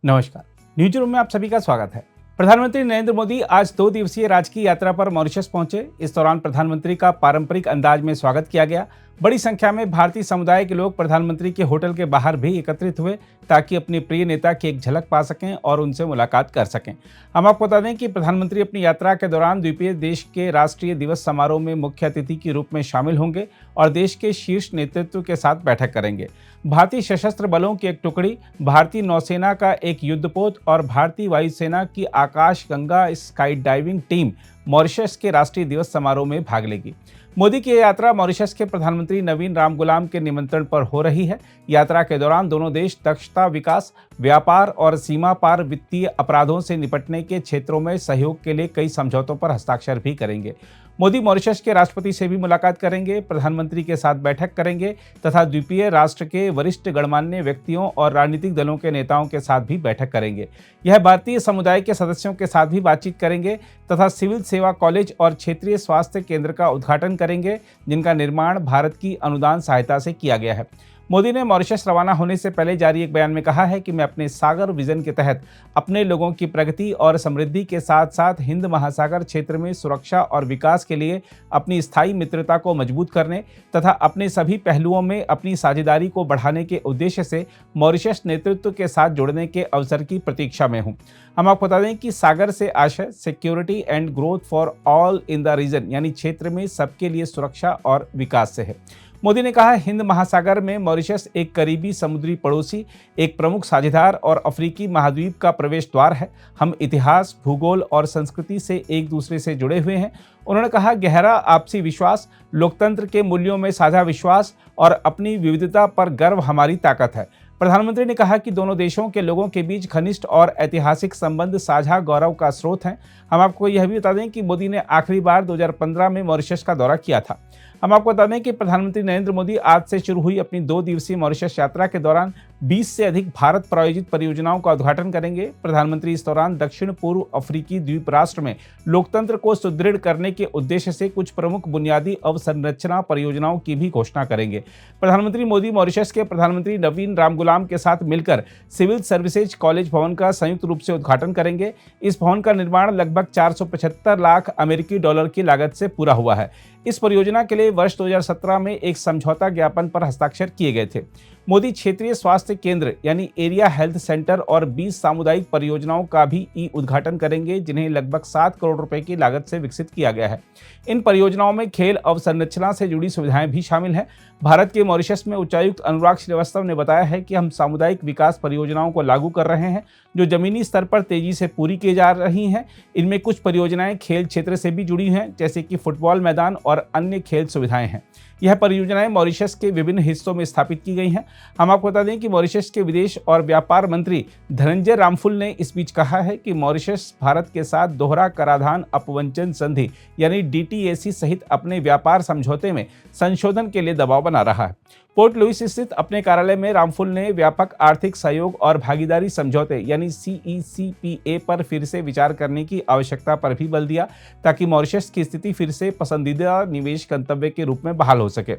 नमस्कार। News room में आप सभी का स्वागत है। प्रधानमंत्री नरेंद्र मोदी आज 2 दिवसीय राजकीय यात्रा पर मॉरिशस पहुंचे। इस दौरान प्रधानमंत्री का पारंपरिक अंदाज में स्वागत किया गया। बड़ी संख्या में भारतीय समुदाय के लोग प्रधानमंत्री के होटल के बाहर भी एकत्रित हुए ताकि अपने प्रिय नेता की एक झलक पा सकें और उनसे मुलाकात कर सकें। हम आपको बता दें कि प्रधानमंत्री अपनी यात्रा के दौरान द्वीपीय देश के राष्ट्रीय दिवस समारोह में मुख्य अतिथि के रूप में शामिल होंगे और देश के शीर्ष नेतृत्व के साथ बैठक करेंगे। भारतीय सशस्त्र बलों की एक टुकड़ी, भारतीय नौसेना का एक युद्धपोत और भारतीय वायुसेना की Akash Ganga skydiving team Mauritius के राष्ट्रीय दिवस समारोह में भाग लेगी। मोदी की यात्रा मॉरिशस के प्रधानमंत्री नवीन रामगुलाम के निमंत्रण पर हो रही है। यात्रा के दौरान दोनों देश दक्षता विकास, व्यापार और सीमा पार वित्तीय अपराधों से निपटने के क्षेत्रों में सहयोग के लिए कई समझौतों पर हस्ताक्षर भी करेंगे। मोदी मॉरिशस के राष्ट्रपति से भी मुलाकात करेंगे, प्रधानमंत्री के साथ बैठक करेंगे तथा द्वीपीय राष्ट्र के वरिष्ठ गणमान्य व्यक्तियों और राजनीतिक दलों के नेताओं के साथ भी बैठक करेंगे। यह भारतीय समुदाय के सदस्यों के साथ भी बातचीत करेंगे तथा सिविल सेवा कॉलेज और क्षेत्रीय स्वास्थ्य केंद्र का उद्घाटन करेंगे, जिनका निर्माण भारत की अनुदान सहायता से किया गया है। मोदी ने मॉरिशस रवाना होने से पहले जारी एक बयान में कहा है कि मैं अपने सागर विजन के तहत अपने लोगों की प्रगति और समृद्धि के साथ साथ हिंद महासागर क्षेत्र में सुरक्षा और विकास के लिए अपनी स्थायी मित्रता को मजबूत करने तथा अपने सभी पहलुओं में अपनी साझेदारी को बढ़ाने के उद्देश्य से मॉरिशस नेतृत्व के साथ जुड़ने के अवसर की प्रतीक्षा में हूँ। हम आपको बता दें कि सागर से आशय security and growth for all in the region यानी क्षेत्र में सबके लिए सुरक्षा और विकास से है। मोदी ने कहा, हिंद महासागर में मॉरिशस एक करीबी समुद्री पड़ोसी, एक प्रमुख साझेदार और अफ्रीकी महाद्वीप का प्रवेश द्वार है। हम इतिहास, भूगोल और संस्कृति से एक दूसरे से जुड़े हुए हैं। उन्होंने कहा, गहरा आपसी विश्वास, लोकतंत्र के मूल्यों में साझा विश्वास और अपनी विविधता पर गर्व हमारी ताकत है। प्रधानमंत्री ने कहा कि दोनों देशों के लोगों के बीच घनिष्ठ और ऐतिहासिक संबंध साझा गौरव का स्रोत हैं। हम आपको यह भी बता दें कि मोदी ने आखिरी बार 2015 में मॉरिशस का दौरा किया था। हम आपको बता दें कि प्रधानमंत्री नरेंद्र मोदी आज से शुरू हुई अपनी 2 दिवसीय मॉरिशस यात्रा के दौरान 20 से अधिक भारत प्रायोजित परियोजनाओं का उद्घाटन करेंगे। प्रधानमंत्री इस दौरान दक्षिण पूर्व अफ्रीकी द्वीप राष्ट्र में लोकतंत्र को सुदृढ़ करने के उद्देश्य से कुछ प्रमुख बुनियादी अवसंरचना परियोजनाओं की भी घोषणा करेंगे। प्रधानमंत्री मोदी मॉरिशस के प्रधानमंत्री नवीन रामगुलाम के साथ मिलकर सिविल सर्विसेज कॉलेज भवन का संयुक्त रूप से उद्घाटन करेंगे। इस भवन का निर्माण लगभग 475 लाख अमेरिकी डॉलर की लागत से पूरा हुआ है। इस परियोजना के लिए वर्ष 2017 में एक समझौता ज्ञापन पर हस्ताक्षर किए गए थे। मोदी क्षेत्रीय स्वास्थ्य केंद्र यानी एरिया हेल्थ सेंटर और 20 सामुदायिक परियोजनाओं का भी ई उद्घाटन करेंगे, जिन्हें लगभग 7 करोड़ रुपए की लागत से विकसित किया गया है। इन परियोजनाओं में खेल अवसंरचना से जुड़ी सुविधाएं भी शामिल हैं। भारत के मॉरिशस में उच्चायुक्त अनुराग श्रीवास्तव ने बताया है कि हम सामुदायिक विकास परियोजनाओं को लागू कर रहे हैं, जो जमीनी स्तर पर तेजी से पूरी की जा रही हैं। इनमें कुछ परियोजनाएं खेल क्षेत्र से भी जुड़ी हैं, जैसे कि फुटबॉल मैदान और अन्य खेल सुविधाएं हैं। यह परियोजनाएं मॉरिशस के विभिन्न हिस्सों में स्थापित की गई हैं। हम आपको बता दें कि मॉरिशस के विदेश और व्यापार मंत्री धनंजय रामफुल ने इस बीच कहा है कि मॉरिशस भारत के साथ दोहरा कराधान अपवंचन संधि यानी DTAC सहित अपने व्यापार समझौते में संशोधन के लिए दबाव बना रहा है। पोर्ट लुइस स्थित अपने कार्यालय में रामफुल ने व्यापक आर्थिक सहयोग और भागीदारी समझौते यानी CECPA पर फिर से विचार करने की आवश्यकता पर भी बल दिया, ताकि मॉरिशस की स्थिति फिर से पसंदीदा निवेश गंतव्य के रूप में बहाल हो सके।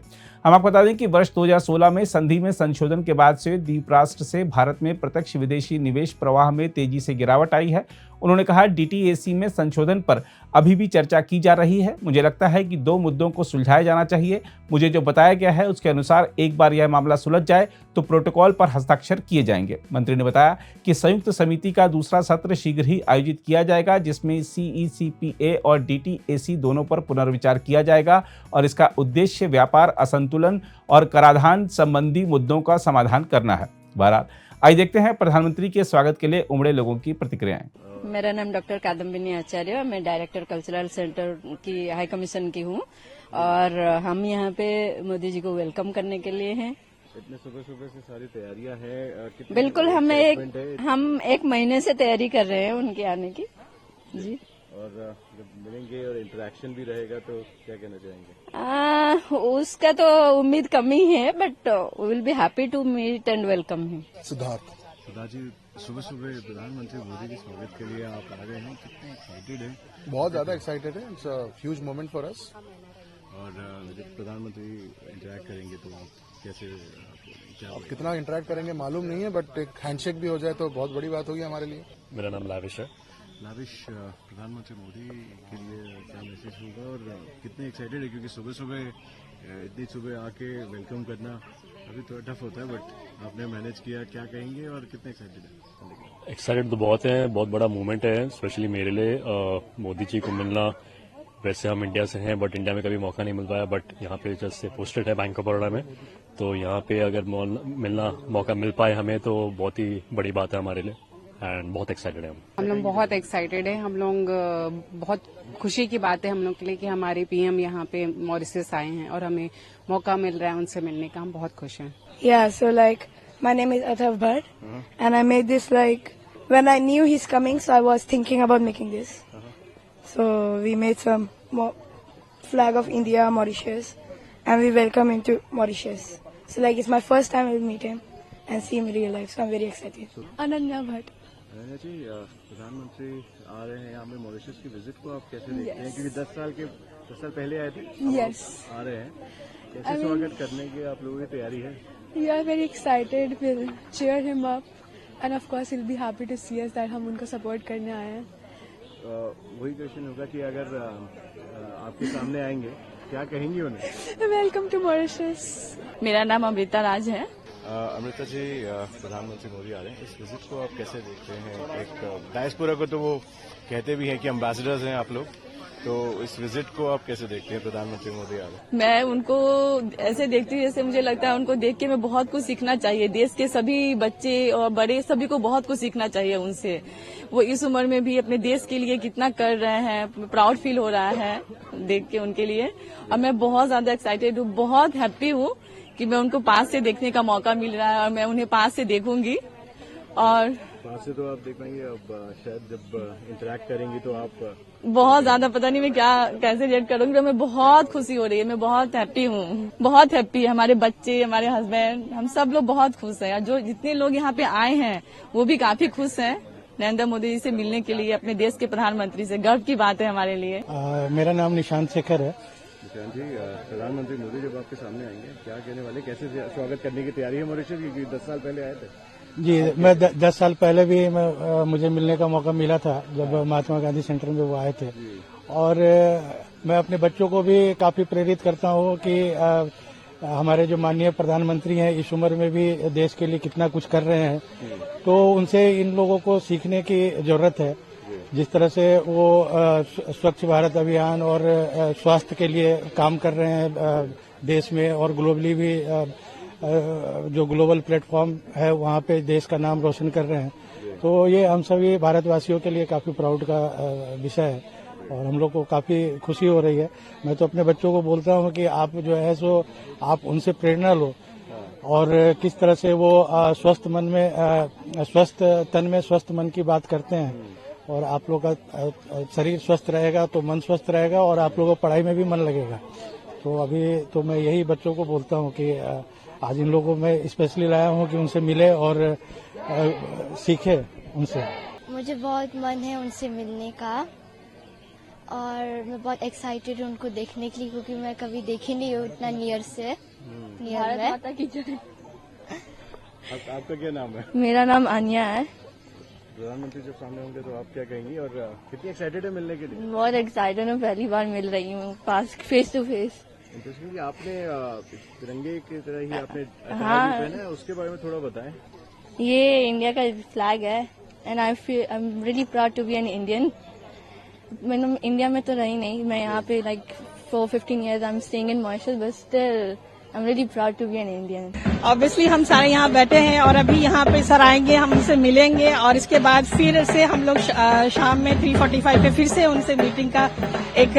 हम आपको बता दें कि वर्ष 2016 में संधि में संशोधन के बाद से द्वीप राष्ट्र से भारत में प्रत्यक्ष विदेशी निवेश प्रवाह में तेजी से गिरावट आई है। उन्होंने कहा, DTAC में संशोधन पर अभी भी चर्चा की जा रही है। मुझे लगता है कि 2 मुद्दों को सुलझाया जाना चाहिए। मुझे जो बताया गया है उसके अनुसार एक बार यह मामला सुलझ जाए तो प्रोटोकॉल पर हस्ताक्षर किए जाएंगे। मंत्री ने बताया कि संयुक्त समिति का दूसरा सत्र शीघ्र ही आयोजित किया जाएगा, जिसमें CECPA और DTAC दोनों पर पुनर्विचार किया जाएगा और इसका उद्देश्य व्यापार असंतुलन और कराधान संबंधी मुद्दों का समाधान करना है। बहरहाल, आइए देखते हैं प्रधानमंत्री के स्वागत के लिए उमड़े लोगों की प्रतिक्रियाएं। मेरा नाम डॉक्टर कादम्बिनी आचार्य, मैं डायरेक्टर कल्चरल सेंटर की हाई कमीशन की हूँ और हम यहाँ पे मोदी जी को वेलकम करने के लिए हैं। इतने सुबह सुबह से सारी तैयारियां हैं। बिल्कुल, हम एक महीने से तैयारी कर रहे हैं उनके आने की जी। और जब मिलेंगे और इंटरेक्शन भी रहेगा तो क्या कहना चाहेंगे? उसका तो उम्मीद कम ही है, but we will be happy to meet and welcome him. Sudha ji, सुबह सुबह प्रधानमंत्री मोदी के स्वागत के लिए आप आ गए हैं, कितने एक्साइटेड हैं? बहुत ज्यादा एक्साइटेड है। It's a huge moment for us. और जब प्रधानमंत्री इंटरेक्ट करेंगे तो आप कैसे क्या अब कितना इंटरेक्ट करेंगे मालूम नहीं है, बट एक हैंडशेक भी हो जाए तो बहुत बड़ी बात होगी हमारे लिए। मेरा नाम लाविश है। लाविश, प्रधानमंत्री मोदी के लिए क्या मैसेज होगा और कितने एक्साइटेड है, क्योंकि सुबह सुबह इतनी सुबह आके वेलकम करना अभी थोड़ा टफ होता है, बट आपने मैनेज किया, क्या कहेंगे और कितने एक्साइटेड है? एक्साइटेड तो बहुत है, बहुत बड़ा मूवमेंट है स्पेशली मेरे लिए। मोदी जी को मिलना, वैसे हम इंडिया से हैं बट इंडिया में कभी मौका नहीं मिल पाया, बट यहाँ पे जस्ट से पोस्टेड है बैंक ऑफ बड़ौदा में, तो यहाँ पे अगर मिलना मौका मिल पाए हमें तो बहुत ही बड़ी बात है हमारे लिए एंड बहुत एक्साइटेड है हम लोग बहुत एक्साइटेड है। हम लोग बहुत खुशी की बात है हम लोग के लिए कि हमारे पीएम यहाँ पे मॉरिशस आए हैं और हमें मौका मिल रहा है उनसे मिलने का। हम बहुत खुश हैं। Yeah, so like my name is Athav Bhatt, and I made this like when I knew he's coming, so I was thinking about making this. So we made some flag of India, Mauritius, and we welcome him to Mauritius. So like it's my first time I'll meet him and see him in real life, so I'm very excited. Ananya Bhatt. Ananya जी, प्रधानमंत्री आ रहे हैं यहाँ पे Mauritius की visit को आप कैसे देखते हैं, क्योंकि 10 साल पहले आए थे, Yes. आ रहे हैं, कैसे स्वागत करने की आप लोगों की तैयारी है? We are very excited. We'll cheer him up, and of course he'll be happy to see us that हम उनको सपोर्ट करने आए हैं. वही क्वेश्चन होगा कि अगर आपके सामने आएंगे क्या कहेंगे उन्हें? Welcome to Mauritius. मेरा नाम अमृता राज है। अमृता जी, प्रधानमंत्री मोदी आ रहे हैं, इस विजिट को आप कैसे देखते हैं? एक डायस्पोरा को तो वो कहते भी हैं कि एम्बेसडर्स हैं आप लोग, तो इस विजिट को आप कैसे देखते हैं? प्रधानमंत्री मोदी आ रहे हैं। मैं उनको ऐसे देखती हूँ जैसे मुझे लगता है उनको देख के मैं बहुत कुछ सीखना चाहिए। देश के सभी बच्चे और बड़े सभी को बहुत कुछ सीखना चाहिए उनसे। वो इस उम्र में भी अपने देश के लिए कितना कर रहे हैं, प्राउड फील हो रहा है देख के उनके लिए। और मैं बहुत ज्यादा एक्साइटेड हूँ, बहुत हैप्पी हूँ कि मैं उनको पास से देखने का मौका मिल रहा है और मैं उन्हें पास से देखूंगी। और पास से तो आप देख पाएंगे, अब शायद जब इंटरेक्ट करेंगी तो आप बहुत ज्यादा पता नहीं मैं कैसे रिएक्ट करूंगी, तो मैं बहुत खुशी हो रही है, मैं बहुत हैप्पी हूँ, बहुत हैप्पी है। हमारे बच्चे, हमारे हस्बैंड, हम सब लोग बहुत खुश हैं। जो जितने लोग यहाँ पे आए हैं वो भी काफी खुश हैं नरेंद्र मोदी जी से मिलने के लिए, अपने देश के प्रधानमंत्री से। गर्व की बात है हमारे लिए। मेरा नाम निशांत शेखर है। निशांत जी, प्रधानमंत्री मोदी जब आपके सामने आएंगे क्या कहने वाले, कैसे स्वागत करने की तैयारी है मॉरिशस की? 10 साल पहले आए थे जी, मैं 10 साल पहले भी मुझे मिलने का मौका मिला था जब महात्मा गांधी सेंटर में वो आए थे। और मैं अपने बच्चों को भी काफी प्रेरित करता हूँ कि हमारे जो माननीय प्रधानमंत्री हैं इस उम्र में भी देश के लिए कितना कुछ कर रहे हैं, तो उनसे इन लोगों को सीखने की जरूरत है। जिस तरह से वो स्वच्छ भारत अभियान और स्वास्थ्य के लिए काम कर रहे हैं देश में, और ग्लोबली भी जो ग्लोबल प्लेटफॉर्म है वहाँ पे देश का नाम रोशन कर रहे हैं, तो ये हम सभी भारतवासियों के लिए काफी प्राउड का विषय है और हम लोग को काफी खुशी हो रही है। मैं तो अपने बच्चों को बोलता हूँ कि आप जो है सो आप उनसे प्रेरणा लो, और किस तरह से वो स्वस्थ मन में स्वस्थ तन में स्वस्थ मन की बात करते हैं, और आप लोग का शरीर स्वस्थ रहेगा तो मन स्वस्थ रहेगा और आप लोगों को पढ़ाई में भी मन लगेगा। तो अभी तो मैं यही बच्चों को बोलता हूँ कि आज इन लोगों में स्पेशली लाया हूँ कि उनसे मिले और सीखे उनसे। मुझे बहुत मन है उनसे मिलने का और मैं बहुत एक्साइटेड हूँ उनको देखने के लिए, क्योंकि मैं कभी देखी नहीं हूँ इतना नियर में। माता की जय। आपका क्या नाम है? मेरा नाम अनिया है। प्रधानमंत्री जब सामने होंगे तो आप क्या कहेंगी और कितनी एक्साइटेड है मिलने के लिए? बहुत एक्साइटेड हूँ, पहली बार मिल रही हूँ पास फेस टू फेस। इंटरेस्टिंग कि आपने तिरंगे की तरह ही आपने हाँ, पहना है, उसके बारे में थोड़ा बताएं। ये इंडिया का फ्लैग है and I am really proud to be an Indian. मैंने इंडिया में तो रही नहीं, मैं यहाँ पे like for 15 years I am staying in Mauritius, but still I am really proud to be an Indian. Obviously हम सारे यहाँ बैठे हैं और अभी यहाँ पे सर आएंगे, हम उनसे मिलेंगे और इसके बाद फिर से हम लोग शाम में 3:45 पे फिर से उनसे मीटिंग का एक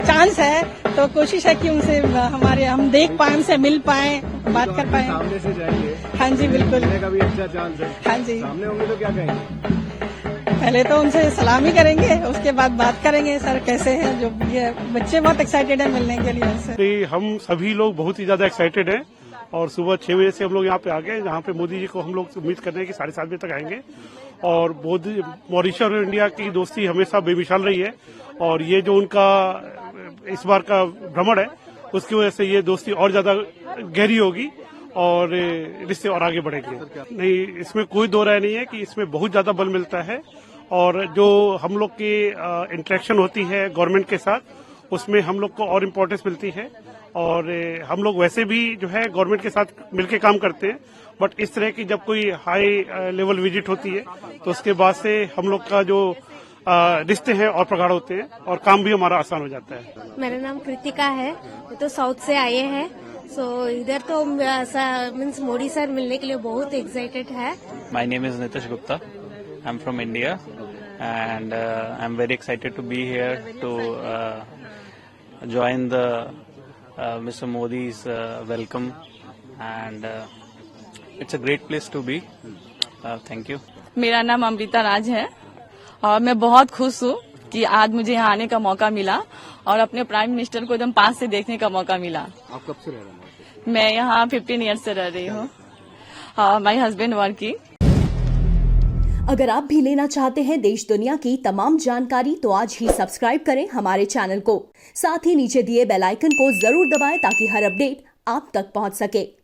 चांस है। तो कोशिश है कि उनसे हम देख पाए, उनसे मिल पाए, बात कर पाए। सामने से जाएंगे? हाँ जी बिल्कुल, मिलने का भी अच्छा चांस है। हाँ जी, सामने होंगे तो क्या कहेंगे? पहले तो उनसे सलामी करेंगे, उसके बाद बात करेंगे सर कैसे हैं। जो ये बच्चे बहुत एक्साइटेड हैं मिलने के लिए उनसे। हम सभी लोग बहुत ही ज्यादा एक्साइटेड हैं और सुबह 6 बजे से हम लोग यहाँ पे आ गए, जहाँ पे मोदी जी को हम लोग उम्मीद कर रहे हैं कि 7:30 बजे तक आएंगे। और मॉरिशस और इंडिया की दोस्ती हमेशा बेमिसाल रही है और ये जो उनका इस बार का भ्रमण है उसकी वजह से ये दोस्ती और ज्यादा गहरी होगी और रिश्ते और आगे बढ़ेंगे। नहीं, इसमें कोई दो राय नहीं है कि इसमें बहुत ज्यादा बल मिलता है और जो हम लोग की इंटरेक्शन होती है गवर्नमेंट के साथ उसमें हम लोग को और इम्पोर्टेंस मिलती है और हम लोग वैसे भी जो है गवर्नमेंट के साथ मिलकर काम करते हैं, बट इस तरह की जब कोई हाई लेवल विजिट होती है तो उसके बाद से हम लोग का जो रिश्ते हैं और प्रगाढ़ होते हैं और काम भी हमारा आसान हो जाता है। मेरा नाम कृतिका है, वो तो साउथ से आए हैं, सो इधर तो मीन्स मोदी सर मिलने के लिए बहुत एक्साइटेड है। My name is Nitish Gupta, I am from India and I am very excited to be here to join the Mr. Modi's welcome and it's a great place to be. Thank you. मेरा नाम अमृता राज है और मैं बहुत खुश हूँ कि आज मुझे यहाँ आने का मौका मिला और अपने प्राइम मिनिस्टर को एकदम पास से देखने का मौका मिला। आप कब से रह रहे हैं? मैं यहाँ 15 ईयर्स से रह रही हूँ। My husband working. अगर आप भी लेना चाहते हैं देश दुनिया की तमाम जानकारी तो आज ही सब्सक्राइब करें हमारे चैनल को। साथ ही नीचे दिए बेल आइकन को जरूर दबाएं ताकि हर अपडेट आप तक पहुंच सके।